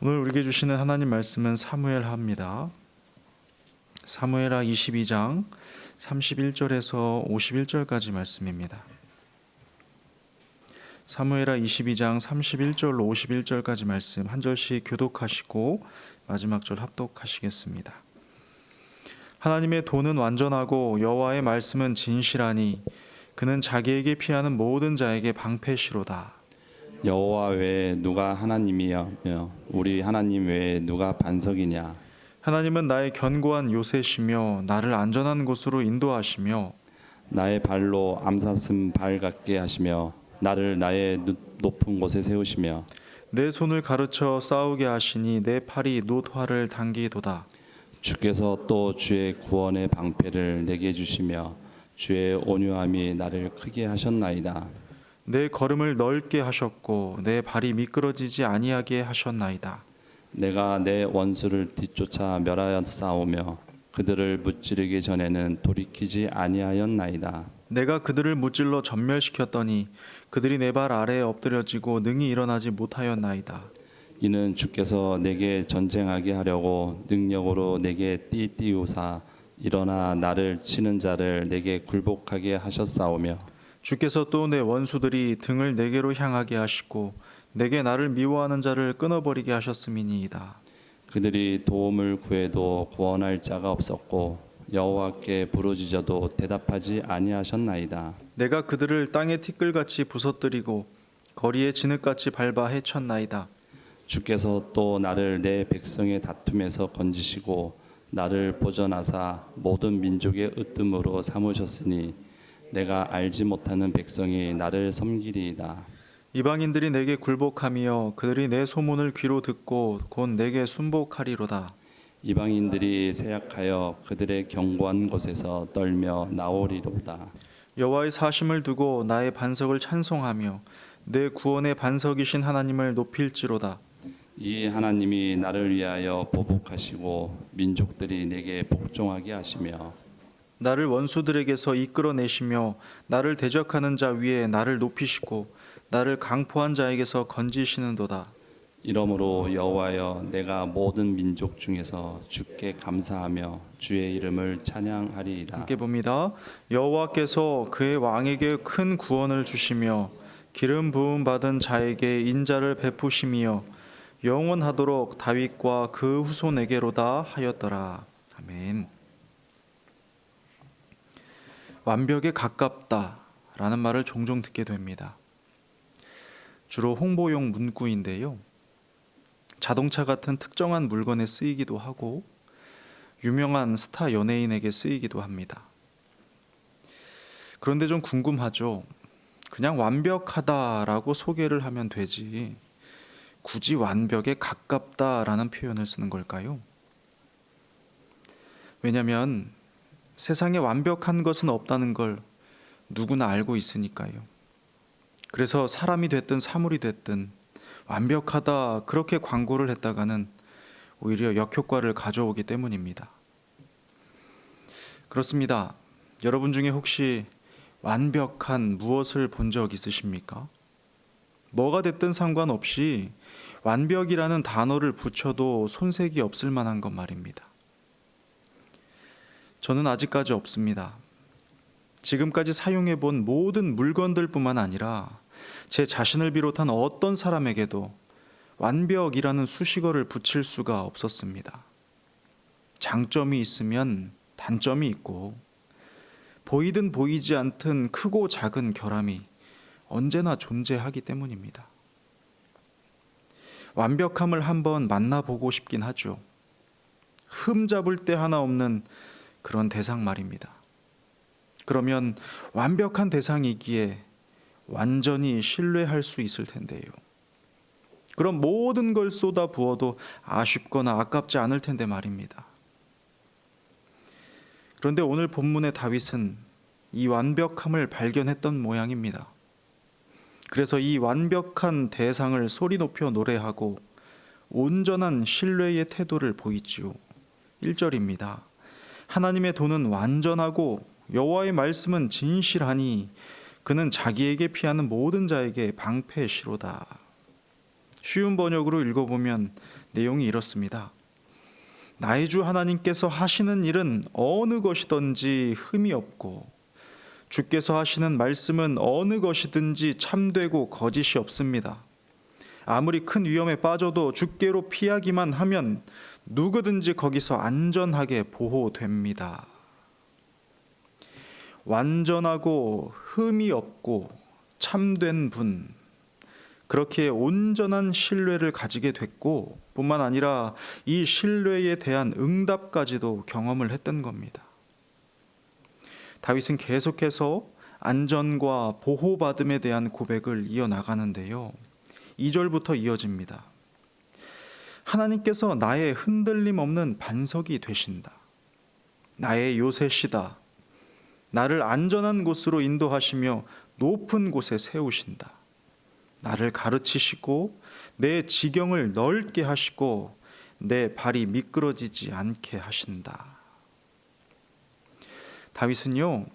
오늘 우리에게 주시는 하나님 말씀은 사무엘하입니다. 사무엘하 22장 31절에서 51절까지 말씀입니다. 사무엘하 22장 31절로 51절까지 말씀 한 절씩 교독하시고 마지막 절 합독하시겠습니다. 하나님의 도는 완전하고 여호와의 말씀은 진실하니 그는 자기에게 피하는 모든 자에게 방패시로다. 여호와 외에 누가 하나님이며 우리 하나님 외에 누가 반석이냐. 하나님은 나의 견고한 요새시며 나를 안전한 곳으로 인도하시며 나의 발로 암사슴 발 같게 하시며 나를 나의 높은 곳에 세우시며 내 손을 가르쳐 싸우게 하시니 내 팔이 놋화를 당기도다. 주께서 또 주의 구원의 방패를 내게 주시며 주의 온유함이 나를 크게 하셨나이다. 내 걸음을 넓게 하셨고 내 발이 미끄러지지 아니하게 하셨나이다. 내가 내 원수를 뒤쫓아 멸하였사오며 그들을 무찌르기 전에는 돌이키지 아니하였나이다. 내가 그들을 무찔러 전멸시켰더니 그들이 내 발 아래에 엎드려지고 능히 일어나지 못하였나이다. 이는 주께서 내게 전쟁하게 하려고 능력으로 내게 띠띠우사 일어나 나를 치는 자를 내게 굴복하게 하셨사오며 주께서 또 내 원수들이 등을 내게로 향하게 하시고 내게 나를 미워하는 자를 끊어버리게 하셨음이니이다. 그들이 도움을 구해도 구원할 자가 없었고 여호와께 부르짖어도 대답하지 아니하셨나이다. 내가 그들을 땅의 티끌같이 부서뜨리고 거리에 진흙같이 밟아 해쳤나이다. 주께서 또 나를 내 백성의 다툼에서 건지시고 나를 보전하사 모든 민족의 으뜸으로 삼으셨으니 내가 알지 못하는 백성이 나를 섬기리이다. 이방인들이 내게 굴복하며 그들이 내 소문을 귀로 듣고 곧 내게 순복하리로다. 이방인들이 세약하여 그들의 견고한 곳에서 떨며 나오리로다. 여호와의 사심을 두고 나의 반석을 찬송하며 내 구원의 반석이신 하나님을 높일지로다. 이 하나님이 나를 위하여 보복하시고 민족들이 내게 복종하게 하시며 나를 원수들에게서 이끌어내시며 나를 대적하는 자 위에 나를 높이시고 나를 강포한 자에게서 건지시는도다. 이러므로 여호와여 내가 모든 민족 중에서 주께 감사하며 주의 이름을 찬양하리이다. 함께 봅니다. 여호와께서 그의 왕에게 큰 구원을 주시며 기름 부음 받은 자에게 인자를 베푸시며 영원하도록 다윗과 그 후손에게로다 하였더라. 아멘. 완벽에 가깝다라는 말을 종종 듣게 됩니다. 주로 홍보용 문구인데요. 자동차 같은 특정한 물건에 쓰이기도 하고 유명한 스타 연예인에게 쓰이기도 합니다. 그런데 좀 궁금하죠. 그냥 완벽하다라고 소개를 하면 되지 굳이 완벽에 가깝다라는 표현을 쓰는 걸까요? 왜냐하면 세상에 완벽한 것은 없다는 걸 누구나 알고 있으니까요. 그래서 사람이 됐든 사물이 됐든 완벽하다 그렇게 광고를 했다가는 오히려 역효과를 가져오기 때문입니다. 그렇습니다. 여러분 중에 혹시 완벽한 무엇을 본 적 있으십니까? 뭐가 됐든 상관없이 완벽이라는 단어를 붙여도 손색이 없을 만한 것 말입니다. 저는 아직까지 없습니다. 지금까지 사용해 본 모든 물건들 뿐만 아니라 제 자신을 비롯한 어떤 사람에게도 완벽이라는 수식어를 붙일 수가 없었습니다. 장점이 있으면 단점이 있고 보이든 보이지 않든 크고 작은 결함이 언제나 존재하기 때문입니다. 완벽함을 한번 만나보고 싶긴 하죠. 흠 잡을 데 하나 없는 그런 대상 말입니다. 그러면 완벽한 대상이기에 완전히 신뢰할 수 있을 텐데요. 그럼 모든 걸 쏟아 부어도 아쉽거나 아깝지 않을 텐데 말입니다. 그런데 오늘 본문의 다윗은 이 완벽함을 발견했던 모양입니다. 그래서 이 완벽한 대상을 소리 높여 노래하고 온전한 신뢰의 태도를 보이지요. 1절입니다. 하나님의 도는 완전하고 여호와의 말씀은 진실하니 그는 자기에게 피하는 모든 자에게 방패시로다. 쉬운 번역으로 읽어보면 내용이 이렇습니다. 나의 주 하나님께서 하시는 일은 어느 것이든지 흠이 없고 주께서 하시는 말씀은 어느 것이든지 참되고 거짓이 없습니다. 아무리 큰 위험에 빠져도 주께로 피하기만 하면 누구든지 거기서 안전하게 보호됩니다. 완전하고 흠이 없고 참된 분, 그렇게 온전한 신뢰를 가지게 됐고 뿐만 아니라 이 신뢰에 대한 응답까지도 경험을 했던 겁니다. 다윗은 계속해서 안전과 보호받음에 대한 고백을 이어나가는데요. 2절부터 이어집니다. 하나님께서 나의 흔들림 없는 반석이 되신다. 나의 요새시다. 나를 안전한 곳으로 인도하시며 높은 곳에 세우신다. 나를 가르치시고 내 지경을 넓게 하시고 내 발이 미끄러지지 않게 하신다. 다윗은요,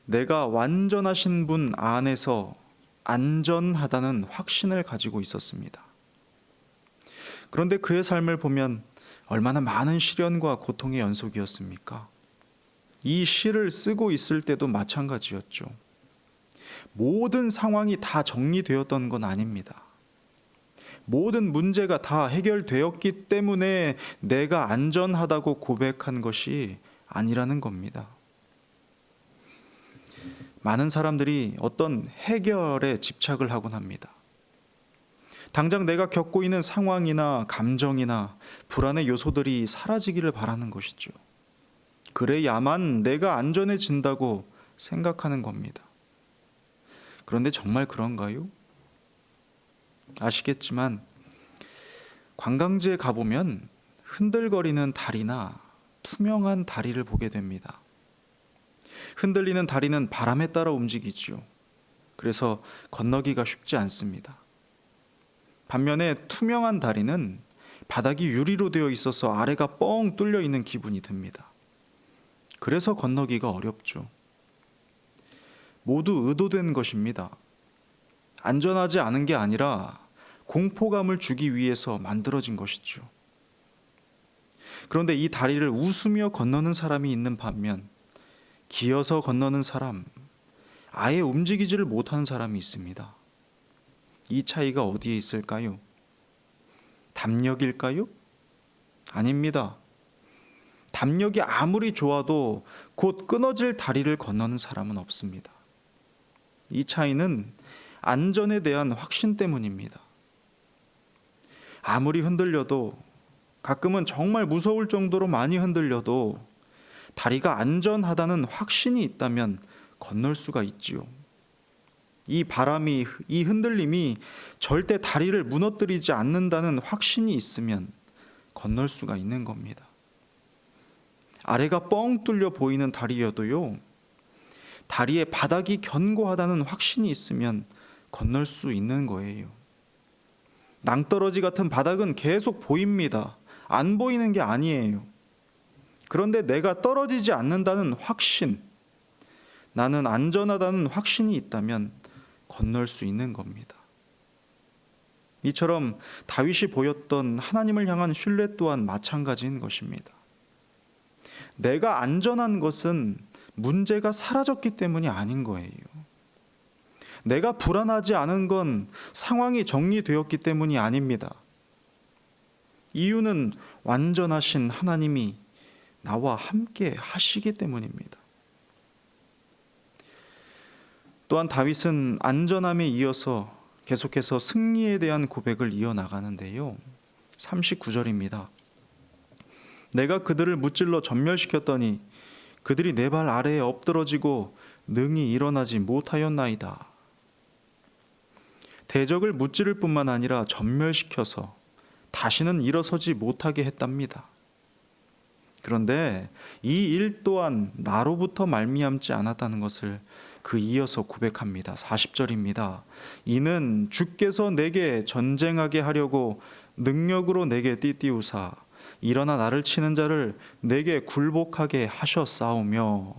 내가 완전하신 분 안에서 안전하다는 확신을 가지고 있었습니다. 그런데 그의 삶을 보면 얼마나 많은 시련과 고통의 연속이었습니까? 이 시를 쓰고 있을 때도 마찬가지였죠. 모든 상황이 다 정리되었던 건 아닙니다. 모든 문제가 다 해결되었기 때문에 내가 안전하다고 고백한 것이 아니라는 겁니다. 많은 사람들이 어떤 해결에 집착을 하곤 합니다. 당장 내가 겪고 있는 상황이나 감정이나 불안의 요소들이 사라지기를 바라는 것이죠. 그래야만 내가 안전해진다고 생각하는 겁니다. 그런데 정말 그런가요? 아시겠지만 관광지에 가보면 흔들거리는 다리나 투명한 다리를 보게 됩니다. 흔들리는 다리는 바람에 따라 움직이죠. 그래서 건너기가 쉽지 않습니다. 반면에 투명한 다리는 바닥이 유리로 되어 있어서 아래가 뻥 뚫려 있는 기분이 듭니다. 그래서 건너기가 어렵죠. 모두 의도된 것입니다. 안전하지 않은 게 아니라 공포감을 주기 위해서 만들어진 것이죠. 그런데 이 다리를 웃으며 건너는 사람이 있는 반면 기어서 건너는 사람, 아예 움직이지를 못하는 사람이 있습니다. 이 차이가 어디에 있을까요? 담력일까요? 아닙니다. 담력이 아무리 좋아도 곧 끊어질 다리를 건너는 사람은 없습니다. 이 차이는 안전에 대한 확신 때문입니다. 아무리 흔들려도, 가끔은 정말 무서울 정도로 많이 흔들려도 다리가 안전하다는 확신이 있다면 건널 수가 있지요. 이 바람이, 이 흔들림이 절대 다리를 무너뜨리지 않는다는 확신이 있으면 건널 수가 있는 겁니다. 아래가 뻥 뚫려 보이는 다리여도요, 다리의 바닥이 견고하다는 확신이 있으면 건널 수 있는 거예요. 낭떠러지 같은 바닥은 계속 보입니다. 안 보이는 게 아니에요. 그런데 내가 떨어지지 않는다는 확신, 나는 안전하다는 확신이 있다면 건널 수 있는 겁니다. 이처럼 다윗이 보였던 하나님을 향한 신뢰 또한 마찬가지인 것입니다. 내가 안전한 것은 문제가 사라졌기 때문이 아닌 거예요. 내가 불안하지 않은 건 상황이 정리되었기 때문이 아닙니다. 이유는 완전하신 하나님이 나와 함께 하시기 때문입니다. 또한 다윗은 안전함에 이어서 계속해서 승리에 대한 고백을 이어나가는데요. 39절입니다. 내가 그들을 무찔러 전멸시켰더니 그들이 내 발 아래에 엎드러지고 능히 일어나지 못하였나이다. 대적을 무찌를 뿐만 아니라 전멸시켜서 다시는 일어서지 못하게 했답니다. 그런데 이 일 또한 나로부터 말미암지 않았다는 것을 그 이어서 고백합니다. 40절입니다. 이는 주께서 내게 전쟁하게 하려고 능력으로 내게 띠띠우사 일어나 나를 치는 자를 내게 굴복하게 하셨사오며.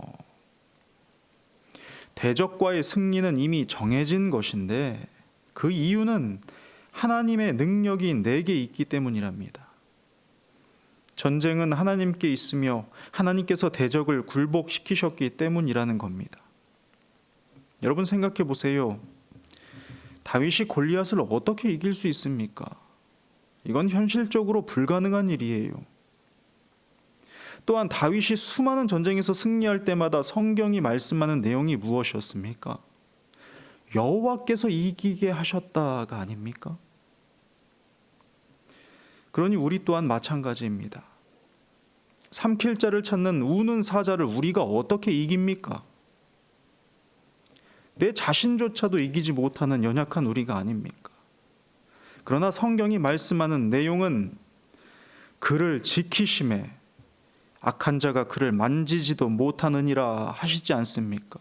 대적과의 승리는 이미 정해진 것인데 그 이유는 하나님의 능력이 내게 있기 때문이랍니다. 전쟁은 하나님께 있으며 하나님께서 대적을 굴복시키셨기 때문이라는 겁니다. 여러분 생각해 보세요. 다윗이 골리앗을 어떻게 이길 수 있습니까? 이건 현실적으로 불가능한 일이에요. 또한 다윗이 수많은 전쟁에서 승리할 때마다 성경이 말씀하는 내용이 무엇이었습니까? 여호와께서 이기게 하셨다가 아닙니까? 그러니 우리 또한 마찬가지입니다. 삼킬 자를 찾는 우는 사자를 우리가 어떻게 이깁니까? 내 자신조차도 이기지 못하는 연약한 우리가 아닙니까? 그러나 성경이 말씀하는 내용은 그를 지키심에 악한 자가 그를 만지지도 못하느니라 하시지 않습니까?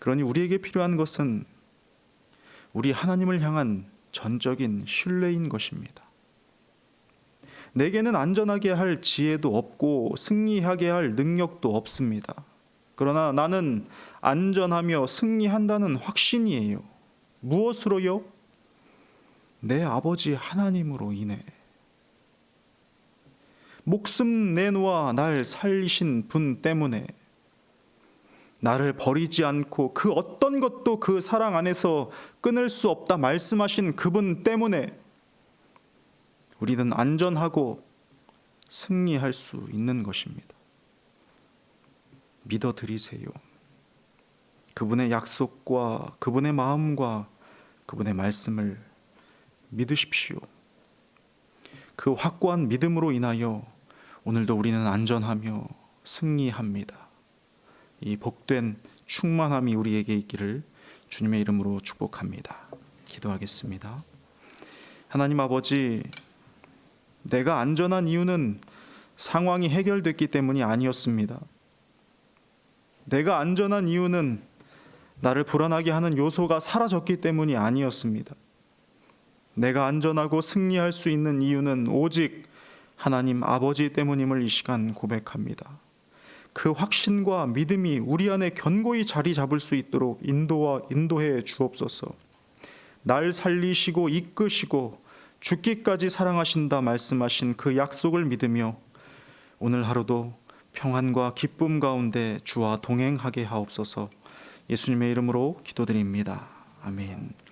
그러니 우리에게 필요한 것은 우리 하나님을 향한 전적인 신뢰인 것입니다. 내게는 안전하게 할 지혜도 없고 승리하게 할 능력도 없습니다. 그러나 나는 안전하며 승리한다는 확신이에요. 무엇으로요? 내 아버지 하나님으로 인해. 목숨 내놓아 날 살리신 분 때문에, 나를 버리지 않고 그 어떤 것도 그 사랑 안에서 끊을 수 없다 말씀하신 그분 때문에 우리는 안전하고 승리할 수 있는 것입니다. 믿어드리세요. 그분의 약속과 그분의 마음과 그분의 말씀을 믿으십시오. 그 확고한 믿음으로 인하여 오늘도 우리는 안전하며 승리합니다. 이 복된 충만함이 우리에게 있기를 주님의 이름으로 축복합니다. 기도하겠습니다. 하나님 아버지, 내가 안전한 이유는 상황이 해결됐기 때문이 아니었습니다. 내가 안전한 이유는 나를 불안하게 하는 요소가 사라졌기 때문이 아니었습니다. 내가 안전하고 승리할 수 있는 이유는 오직 하나님 아버지 때문임을 이 시간 고백합니다. 그 확신과 믿음이 우리 안에 견고히 자리 잡을 수 있도록 인도해 주옵소서. 날 살리시고 이끄시고 죽기까지 사랑하신다 말씀하신 그 약속을 믿으며 오늘 하루도 평안과 기쁨 가운데 주와 동행하게 하옵소서. 예수님의 이름으로 기도드립니다. 아멘.